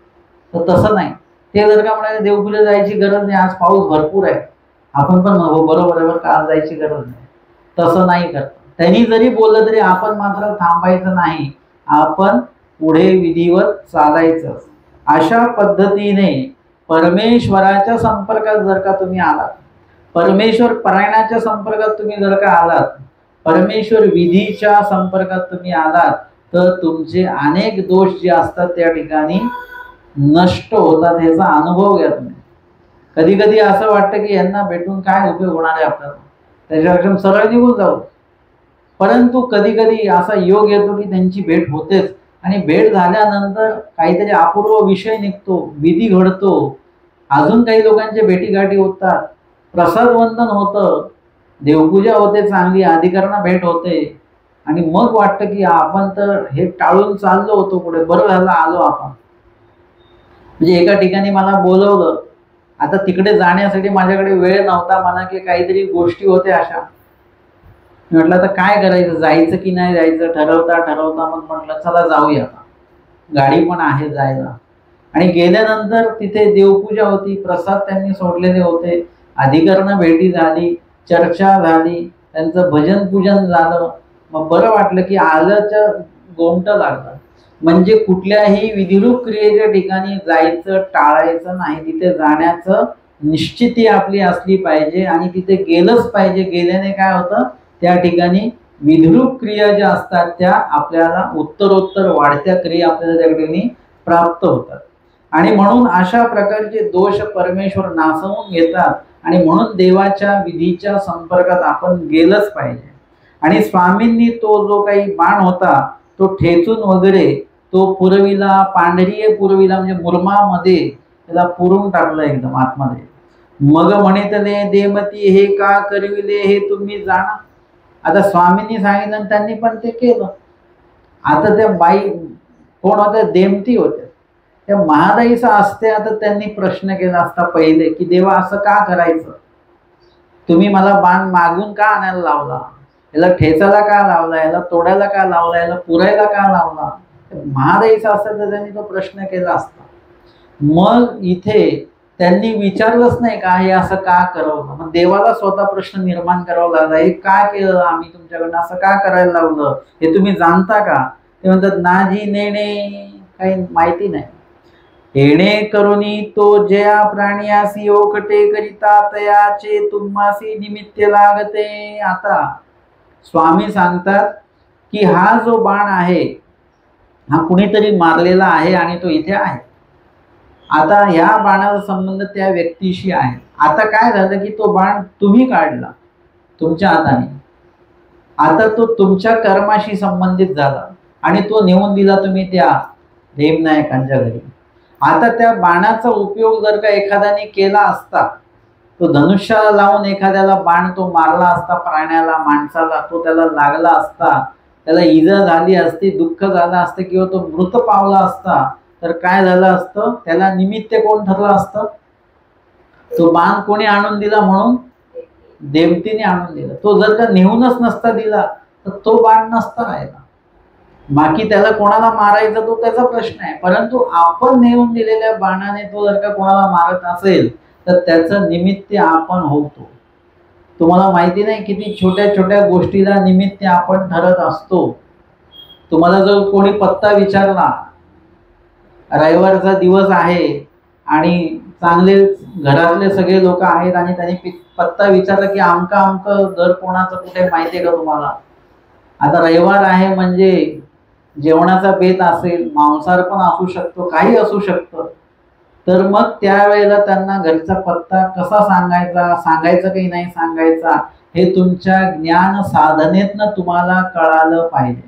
तर तसं नाही. ते जर का म्हणाले देवपूजेला जायची गरज नाही, आज पाऊस भरपूर आहे, आपण पण हो बरोबर आहे, का आज जायची गरज नाही, तसं नाही करत. त्यांनी जरी बोललं तरी आपण मात्र थांबायचं नाही, आपण पुढे विधिवत चालायचं. अशा पद्धतीने परमेश्वराच्या संपर्कात जर का तुम्ही आलात, परमेश्वर परायणाच्या संपर्कात तुम्ही जर का आलात, परमेश्वर विधीच्या संपर्कात तुम्ही आलात, तर तुमचे अनेक दोष जे असतात त्या ठिकाणी नष्ट होतात. ह्याचा अनुभव घ्या तुम्ही. कधी कधी असं वाटतं की यांना भेटून काय उपयोग होणार आहे आपल्याला, त्याच्यापेक्षा सरळ निघून जाऊ. परंतु कधी कधी असा योग येतो की त्यांची भेट होतेच, आणि भेट झाल्यानंतर काहीतरी अपूर्व विषय निघतो, विधी घडतो, अजून काही लोकांच्या भेटीगाठी होतात, प्रसाद वंदन होतं, देवपूजा होते, चांगली अधिकारणा भेट होते, आणि मग वाटतं की आपण तर हे टाळून चाललो होतो पुढे, बरं झालं आलो आपण. म्हणजे एका ठिकाणी मला बोलवलं, आता तिकडे जाण्यासाठी माझ्याकडे वेळ नव्हता मला, की काहीतरी गोष्टी होत्या अशा. म्हटलं आता काय करायचं, जायचं की नाही जायचं, ठरवता मग म्हटलं चला जाऊया. गाडी पण आहे जायला. आणि गेल्यानंतर तिथे देवपूजा होती, प्रसाद त्यांनी सोडलेले होते, अधिकरण भेटी झाली, चर्चा झाली, त्यांचं भजन पूजन झालं. मग बरं वाटलं की आल्याच्या गोमटं लागलं. म्हणजे कुठल्याही विधिरूप क्रियेच्या ठिकाणी जायचं टाळायचं नाही, तिथे जाण्याचं निश्चिती आपली असली पाहिजे आणि तिथे गेलंच पाहिजे. गेल्याने काय होतं, त्या ठिकाणी विधिरूप क्रिया ज्या असतात त्या आपल्याला उत्तरोत्तर वाढत्या क्रिया आपल्याला त्या ठिकाणी प्राप्त होतात. आणि म्हणून अशा प्रकारचे दोष परमेश्वर नासवून घेतात, आणि म्हणून देवाच्या विधीच्या संपर्कात आपण गेलंच पाहिजे. आणि स्वामींनी तो जो काही बाण होता तो ठेचून वगैरे तो पुरविला, पांढरीये पुरविला, म्हणजे मुरमामध्ये त्याला पुरून टाकलं एकदम आतमध्ये. मग म्हणितले देमती हे का करविले हे तुम्ही जाणा. आता स्वामींनी सांगितलं त्यांनी पण ते केलं. आता त्या बाई कोण होत्या, देमती होत्या, त्या महादाईचा असते. आता त्यांनी प्रश्न केला असता पहिले की देवा असं का करायचं, तुम्ही मला बाण मागून का आणायला लावला, याला ठेचायला का लावला, याला तोडायला का लावला, याला पुरायला का लावला. महादाईचा असता तर त्यांनी तो प्रश्न केला असता. मग इथे त्यांनी विचारलंच नाही का हे असं का करावं. मग देवाला स्वतः प्रश्न निर्माण करावा लागला, हे का केलं आम्ही तुमच्याकडनं, असं का करायला लावलं, हे तुम्ही जाणता का. ते म्हणतात नाजी नेणे, काही माहिती नाही. येणे करुनी तो जया प्राण्यासी ओकटे करिता तयाचे तुम्हासी निमित्त लागते. आता स्वामी सांगतात की हा जो बाण आहे हा कुणीतरी मारलेला आहे आणि तो इथे आहे. आता ह्या बाणाचा संबंध त्या व्यक्तीशी आहे. आता काय झालं की तो बाण तुम्ही काढला तुमच्या हाताने, आता तो तुमच्या कर्माशी संबंधित झाला आणि तो नेऊन दिला तुम्ही त्या भीमनायकांच्या घरी. आता त्या बाणाचा उपयोग जर का एखाद्याने केला असता तो धनुष्याला लावून एखाद्याला बाण तो मारला असता, प्राण्याला, माणसाला, तो त्याला लागला असता, त्याला इजा झाली असती, दुःख झालं असतं किंवा तो मृत पावला असता, तर काय झालं असतं? त्याला निमित्त कोण ठरलं असतं? तो बाण कोणी आणून दिला? म्हणून देवतेने आणून दिला. तो जर का नेऊनच नसता दिला तर तो बाण नसता राहिला. बाकी त्याला कोणाला मारायचा तो त्याचा प्रश्न आहे, परंतु आपण नेऊन दिलेल्या बाणाने तो जर का कोणाला मारत असेल तर त्याचं निमित्त आपण होतो. तुम्हाला माहिती नाही किती छोट्या छोट्या गोष्टीला निमित्त आपण ठरत असतो. तुम्हाला जर कोणी पत्ता विचारला, रविवारचा दिवस आहे आणि चांगले घरातले सगळे लोक आहेत आणि त्यांनी पत्ता विचारला की आमका आमकं घर कोणाचं कुठे माहितीये का तुम्हाला? आता रविवार आहे म्हणजे जेवणाचा बेत असेल, मांसाहार पण असू शकतो, काही असू शकतं. तर मग त्यावेळेला त्यांना घरचा पत्ता कसा सांगायचा, सांगायचा की नाही सांगायचा, हे तुमच्या ज्ञान साधनेतनं तुम्हाला कळालं पाहिजे.